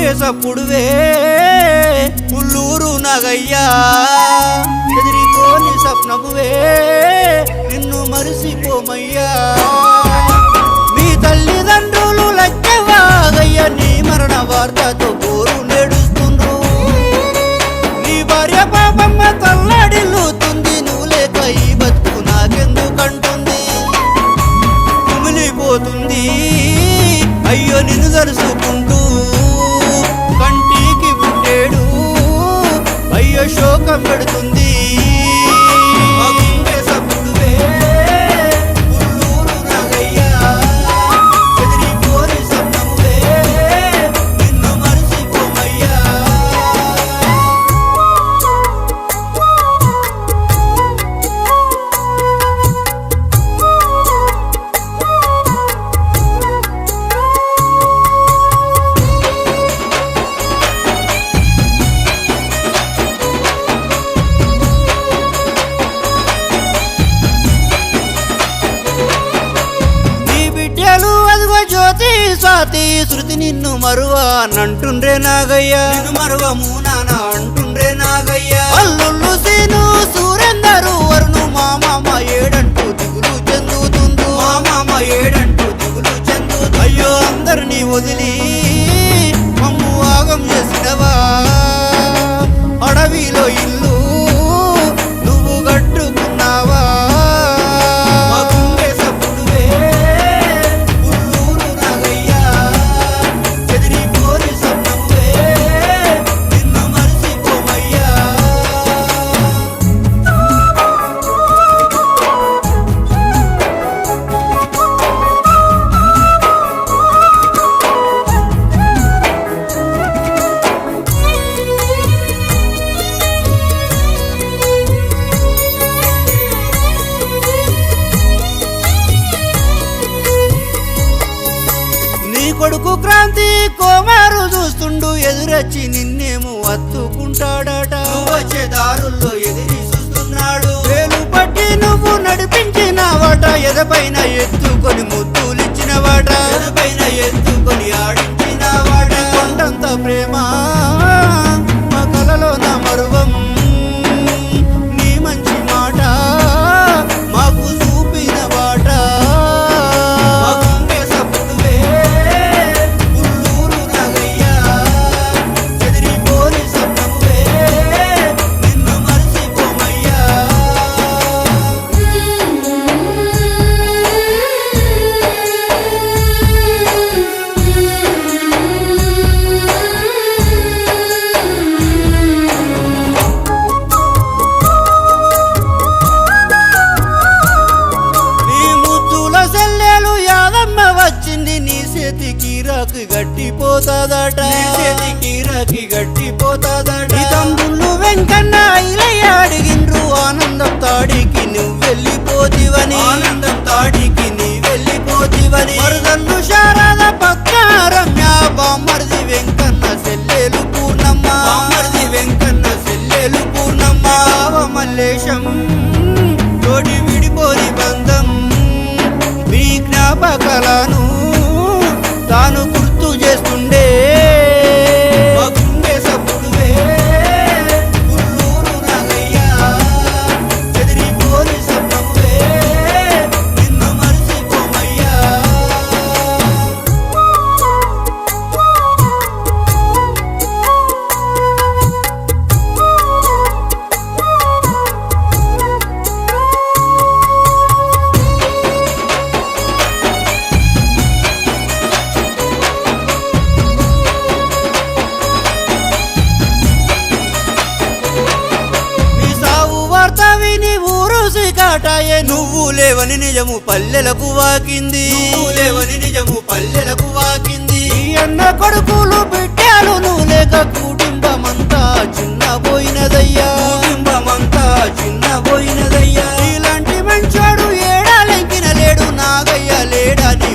గుండె సప్పుడువే ఉల్లూరు నాగయ్యా ఎదిరిపోని సప్నమువే నిన్ను మరిసిపోమయ్యా మీ తల్లిదండ్రులు లెక్కవాగయ్య నీ మరణ వార్తతో పోరు నేడుస్తుండ్రు నీ భార్య పాపమ్మ తల్లడిల్లుతుంది నువ్వు లేక ఈ బతుకు నాకెందుకంటుంది కుమిలిపోతుంది అయ్యో నిన్ను తలుసుకుంటూ కంటికి పుట్టేడు అయ్యో శోకం పెడుతుంది జ్యోతి స్వాతి శృతి నిన్ను మరువా నంటుండ్రే నాగయ్యా నిన్ను మరువము నానా అంటుండ్రే నాగయ్యా అల్లుళ్ళు సీను సూరేందరు వరుణు మా మామ ఏడంటూ దిగులు చెందుతుండ్రు మా మామ ఏడంటూ దిగులు చెందుతూ అయ్యో అందరినీ వదిలి మమ్ము ఆగం చేసినవా అడవిలో ఇల్లు నువ్వు కట్టుకున్నావా కొడుకు క్రాంతి కోమారు చూస్తుండు ఎదురొచ్చి నిన్నేమో అత్తుకుంటాడట వచ్చే దారుల్లో ఎదిరి చూస్తున్నాడు వేలు పట్టి నువ్వు నడిపించినవాట ఎదపైన ఎత్తుకొని ముద్దులిచ్చినవాట ఎదపైన ఎత్తుకొని ఆడించినవాట కొండంత ప్రేమ మా కలలో నా మరువం నీ మంచి మాట మాకు చూపిన వాట గట్టిపోతాదట చేతికి గట్టిపోతాదట తమ్ముళ్ళు వెంకన్న ఇలయ్య అడిగిండ్రు ఆనందం తాడికి నువ్వు వెళ్ళిపోతివని ఆనందం తాడికి నీ వెళ్ళిపోతివని మరుదన్ను శారద పక్క రమ్య బామ్మర్ది వెంకన్న సెల్లెలు పూర్ణమ్మ బామ్మర్ది వెంకన్న సెల్లెలు పూర్ణమ్మ మల్లేశం తోడి విడిపోని బంధం మీ జ్ఞాపకాలను తాను గుర్తు చేస్తుండే గుండె సప్పుడువే ఉల్లూరు నాగయ్యా ఎదిరిపోని సప్పుడువే నిన్ను మరిసిపోమయ్యా కాటాయే నువ్వు లేవని నిజము పల్లెలకు వాకింది నువ్వు లేవని నిజము పల్లెలకు వాకింది అన్న కొడుకులు బిడ్డలు నువ్వు లేక కుటుంబమంతా చిన్నపోయినదయ్యా కుటుంబమంతా చిన్నపోయినదయ్యా ఇలాంటి మంచోడు ఏడాలెంకిన లేడు నాగయ్య లేడా నీ